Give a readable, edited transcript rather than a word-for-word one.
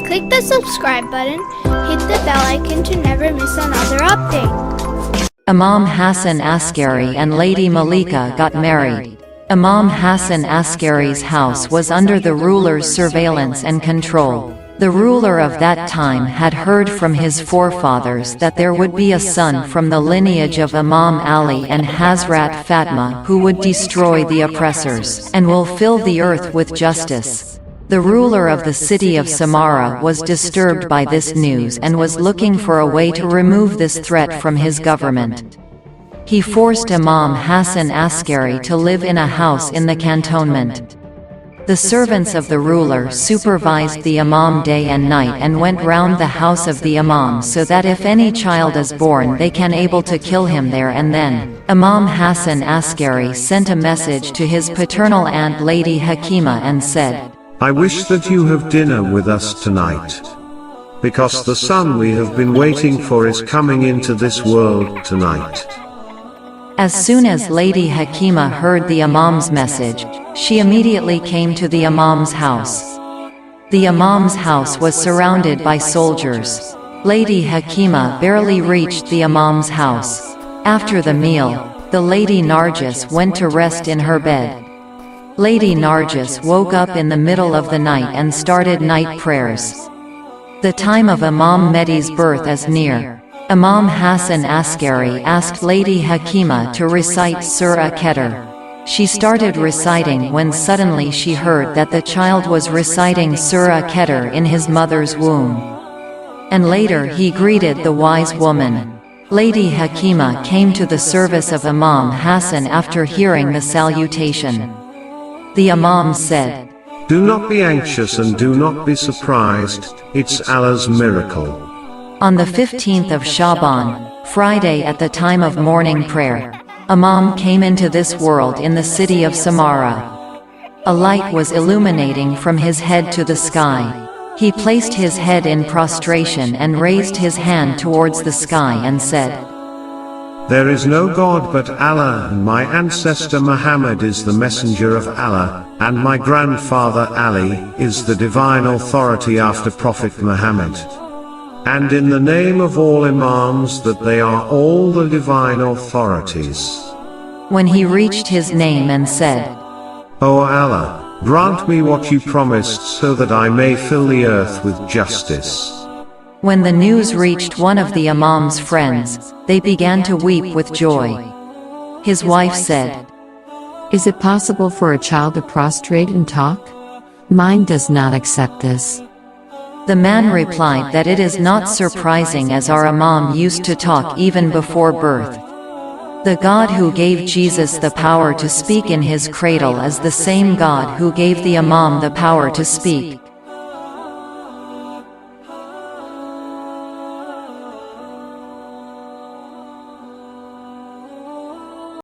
Click the subscribe button, hit the bell icon to never miss another update. Imam Hasan Askari and Lady Malika got married. Imam Hasan Askari's house was under the ruler's surveillance and control. The ruler of that time had heard from his forefathers that there would be a son from the lineage of Imam Ali and Hazrat Fatma who would destroy the oppressors, and will fill the earth with justice. The ruler of the city of Samarra was disturbed by this news and was looking for a way to remove this threat from his government. He forced Imam Hasan Askari to live in a house in the cantonment. The servants of the ruler supervised the Imam day and night and went round the house of the Imam so that if any child is born they can able to kill him there and then. Imam Hasan Askari sent a message to his paternal aunt Lady Hakima and said, "I wish that you have dinner with us tonight. Because the son we have been waiting for is coming into this world tonight." As soon as Lady Hakima heard the Imam's message, she immediately came to the Imam's house. The Imam's house was surrounded by soldiers. Lady Hakima barely reached the Imam's house. After the meal, the Lady Nargis went to rest in her bed. Lady Nargis woke up in the middle of the night and started night prayers. The time of Imam Mehdi's birth is near. Imam Hasan Askari asked Lady Hakima to recite Surah Keter. She started reciting when suddenly she heard that the child was reciting Surah Keter in his mother's womb. And later he greeted the wise woman. Lady Hakima came to the service of Imam Hasan after hearing the salutation. The Imam said, "Do not be anxious and do not be surprised, it's Allah's miracle." On the 15th of Shaban, Friday at the time of morning prayer, Imam came into this world in the city of Samarra. A light was illuminating from his head to the sky. He placed his head in prostration and raised his hand towards the sky and said, "There is no God but Allah, and my ancestor Muhammad is the messenger of Allah, and my grandfather Ali is the divine authority after Prophet Muhammad. And in the name of all Imams that they are all the divine authorities." When he reached his name and said, "O Allah, grant me what you promised so that I may fill the earth with justice." When the news reached one of the Imam's friends, they began to weep with joy. His wife said, "Is it possible for a child to prostrate and talk? Mine does not accept this." The man replied that it is not surprising as our Imam used to talk even before birth. The God who gave Jesus the power to speak in his cradle is the same God who gave the Imam the power to speak.